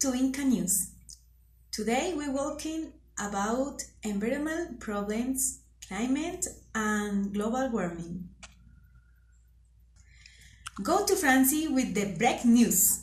to Incca News. Today we're talking about environmental problems, climate and global warming. Go to Francie with the breaking news.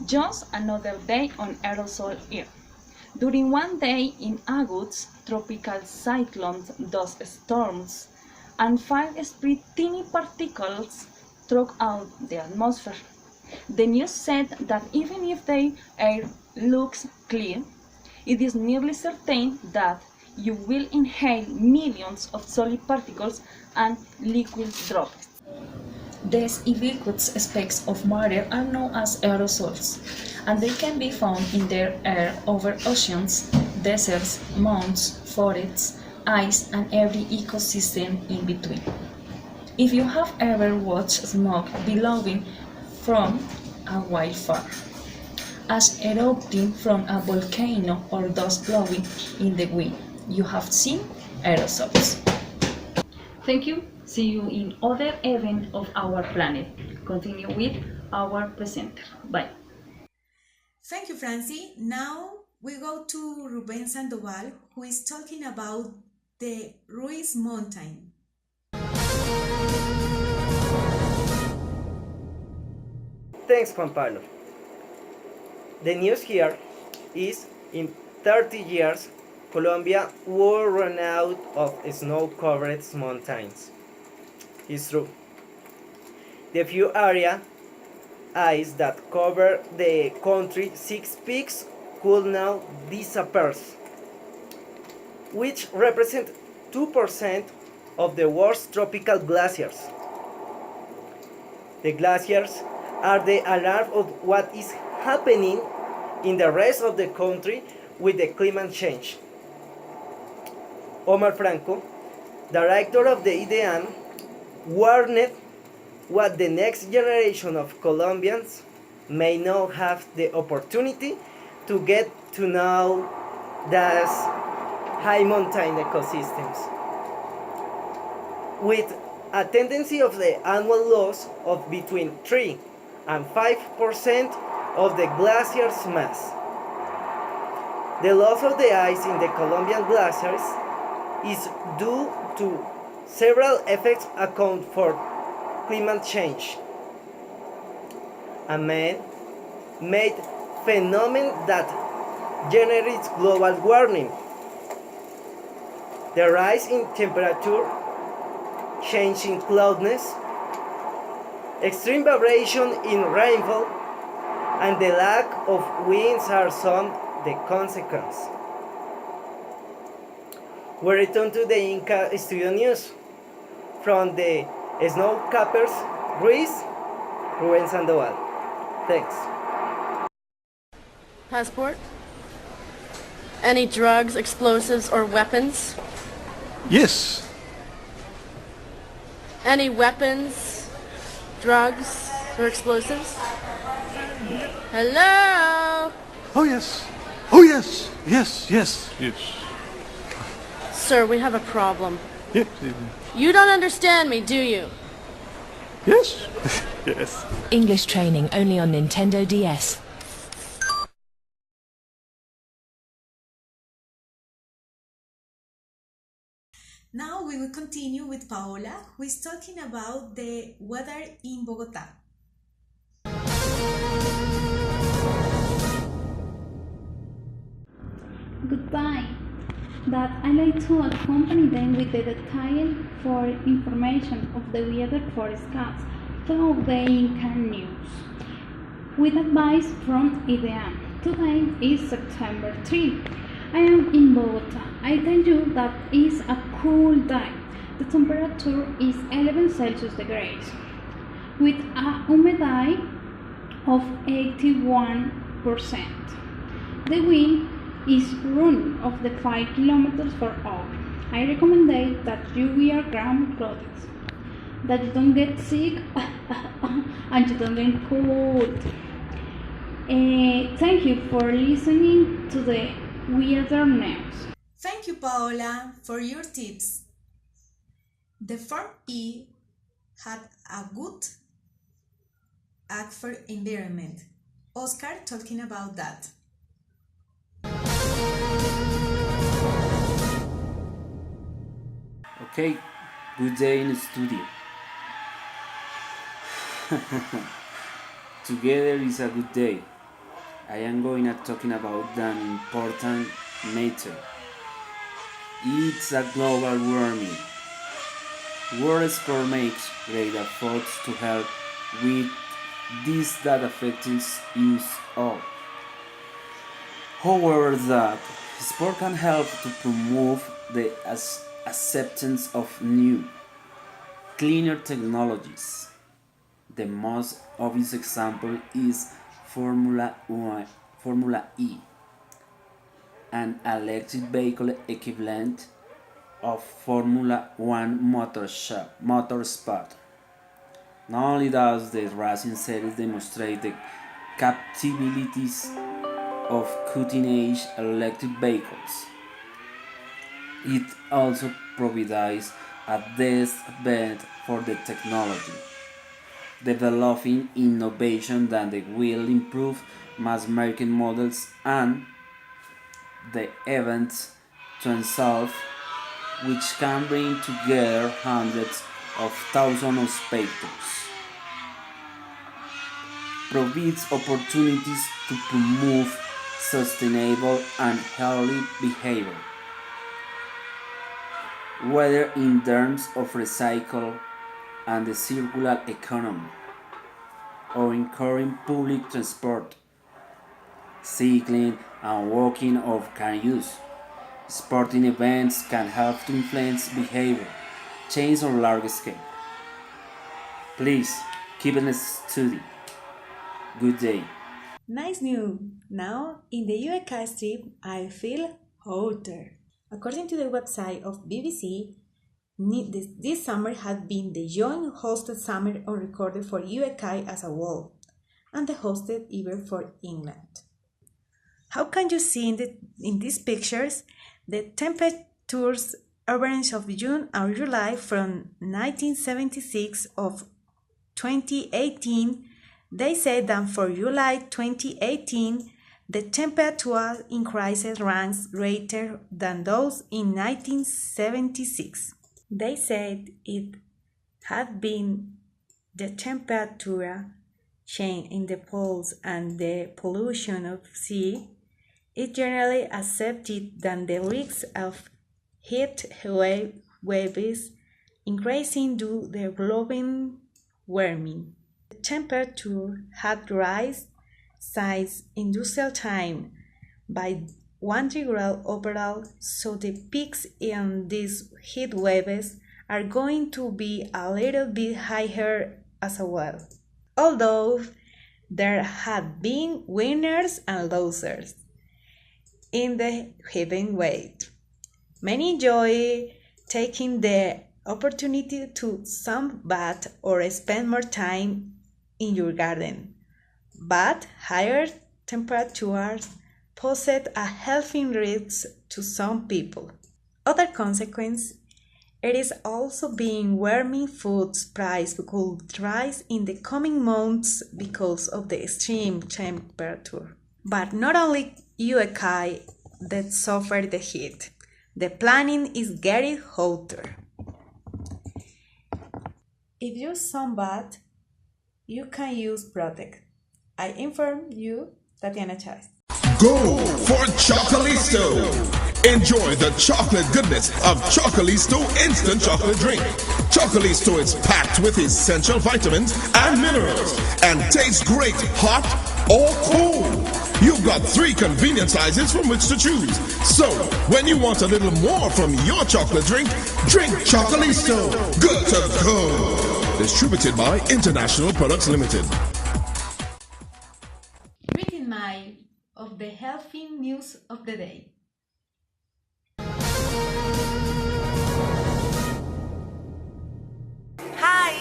Just another day on aerosol air. During one day in August, tropical cyclones, dust storms, and fire spread tiny particles throughout the atmosphere. The news said that even if the air looks clear, it is nearly certain that you will inhale millions of solid particles and liquid droplets. These ubiquitous specks of matter are known as aerosols, and they can be found in the air over oceans, deserts, mountains, forests, ice, and every ecosystem in between. If you have ever watched smoke billowing from a wildfire, ash erupting from a volcano, or dust blowing in the wind, you have seen aerosols. Thank you. See you in other event of our planet. Continue with our presenter. Bye. Thank you, Francie. Now we go to Ruben Sandoval, who is talking about the Ruiz Mountain. Thanks, Juan Pablo. The news here is in 30 years, Colombia will run out of snow-covered mountains. It's true. The few area ice that cover the country 6 peaks could now disappear, which represent 2% of the world's tropical glaciers. The glaciers are the alarm of what is happening in the rest of the country with the climate change. Omar Franco, director of the IDEAN, warned what the next generation of Colombians may not have the opportunity to get to know these high mountain ecosystems, with a tendency of the annual loss of between 3 and 5% of the glacier's mass. The loss of the ice in the Colombian glaciers is due to several effects account for climate change. A man-made phenomenon that generates global warming. The rise in temperature, change in cloudiness, extreme variation in rainfall, and the lack of winds are some the consequence. We return to the Incca Studio News. From the Snow Cappers, Ruiz, Ruben Sandoval. Thanks. Passport? Any drugs, explosives, or weapons? Yes. Any weapons, drugs, or explosives? Hello? Oh, yes. Oh, yes. Yes, yes, yes. Sir, we have a problem. Yes. You don't understand me, do you? Yes. Yes. English training only on Nintendo DS. Now we will continue with Paola, who is talking about the weather in Bogota. Goodbye. That I like to accompany them with the detail for information of the weather forecast through the Incca News. With advice from IDEAN. Today is September 3. I am in Bogota. I tell you that it's a cool day. The temperature is 11 Celsius degrees with a humidity of 81%. The wind is running of the 5 kilometers per hour. I recommend that you wear warm clothes, that you don't get sick and you don't get cold. Thank you for listening to the Weather News. Thank you, Paola, for your tips. The Form E had a good act for environment. Oscar talking about that. Okay, good day in the studio. Together is a good day. I am going to talking about an important matter. It's a global warming. World Sport makes great efforts to help with this that affects us all. However, that sport can help to promote the acceptance of new, cleaner technologies. The most obvious example is Formula E, an electric vehicle equivalent of Formula One motorsport. Not only does the racing series demonstrate the capabilities of cutting-edge electric vehicles, it also provides a test-bed for the technology, developing innovation that will improve mass-market models and the events themselves, which can bring together hundreds of thousands of spectators, provides opportunities to promote sustainable and healthy behavior, whether in terms of recycle and the circular economy, or encouraging public transport, cycling and walking of car use. Sporting events can help to influence behavior change on large scale. Please keep it a study. Good day. Nice news! Now, in the UEK strip, I feel hotter. According to the website of BBC, this summer had been the joint hosted summer on record for UEK as a whole, and the hosted ever for England. How can you see in these pictures the temperatures average of June and July from 1976 of 2018? They said that for July 2018, the temperature increases ranks greater than those in 1976. They said it had been the temperature change in the poles and the pollution of sea. It generally accepted that the risks of heat waves increasing due to global warming. The temperature had risen since industrial time by 1 degree overall, so the peaks in these heat waves are going to be a little bit higher as well. Although there have been winners and losers in the heaven wave. Many enjoy taking the opportunity to sunbathe or spend more time in your garden, but higher temperatures pose a health risk to some people. Other consequence, it is also being warming food's price could rise in the coming months because of the extreme temperature. But not only UEK that suffer the heat. The planning is getting hotter. If you sunbathe, you can use Protect. I inform you, Tatiana Chávez. Go for Chocolisto! Enjoy the chocolate goodness of Chocolisto Instant Chocolate Drink. Chocolisto is packed with essential vitamins and minerals and tastes great hot or cold. You've got 3 convenient sizes from which to choose. So, when you want a little more from your chocolate drink, drink Chocolisto. Good to go. Distributed by International Products Limited. Reading mile of the healthy news of the day. Hi!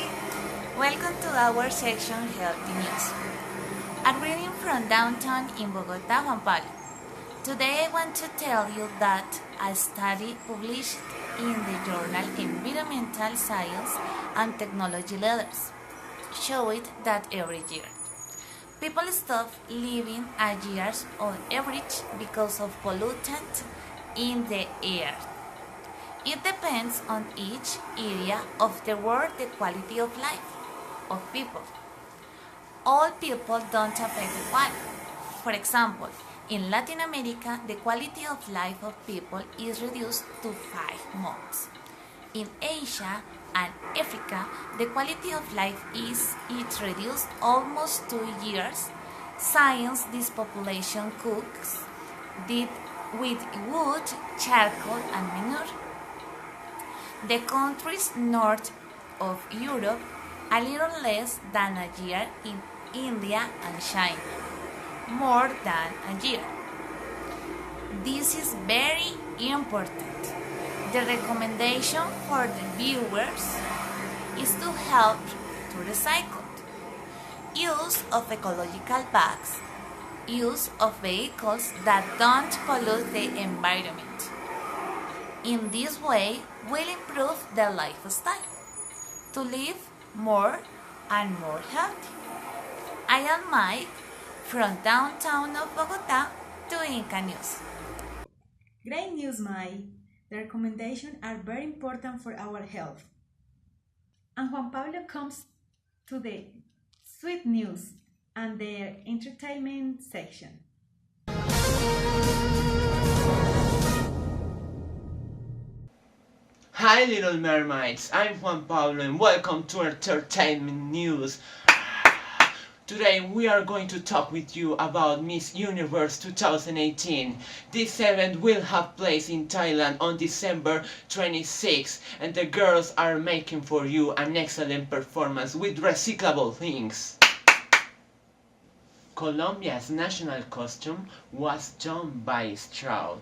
Welcome to our section Healthy News. A greeting from downtown in Bogota, Juan Pablo. Today I want to tell you that a study published in the journal Environmental Science and Technology Letters showed that every year people stop living a year on average because of pollutant in the air. It depends on each area of the world the quality of life of people. All people don't affect equally. For example, in Latin America, the quality of life of people is reduced to 5 months. In Asia and Africa, the quality of life is reduced almost 2 years. Science this population cooks did with wood, charcoal and manure. The countries north of Europe a little less than a year in India and China, more than a year. This is very important. The recommendation for the viewers is to help to recycle. Use of ecological bags. Use of vehicles that don't pollute the environment. In this way, we'll improve the lifestyle to live more and more healthy. I am Mike from downtown of Bogota to Inca News. Great news, Mai. The recommendations are very important for our health. And Juan Pablo comes to the sweet news and the entertainment section. Hi little mermaids, I'm Juan Pablo and welcome to Entertainment News. Today we are going to talk with you about Miss Universe 2018. This event will have place in Thailand on December 26 and the girls are making for you an excellent performance with recyclable things. Colombia's national costume was done by Stroud,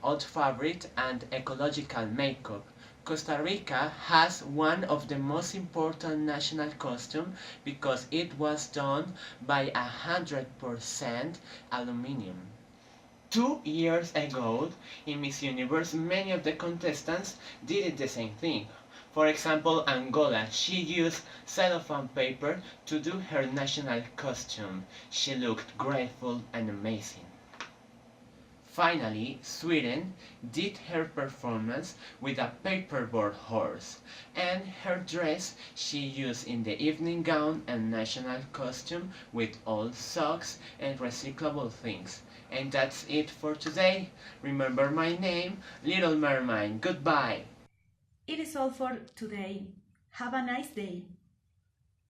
old fabric and ecological makeup. Costa Rica has one of the most important national costumes because it was done by 100% aluminum. 2 years ago, in Miss Universe, many of the contestants did the same thing. For example, Angola, she used cellophane paper to do her national costume. She looked grateful and amazing. Finally, Sweden did her performance with a paperboard horse, and her dress she used in the evening gown and national costume with old socks and recyclable things. And that's it for today. Remember my name, Little Mermaid. Goodbye. It is all for today. Have a nice day.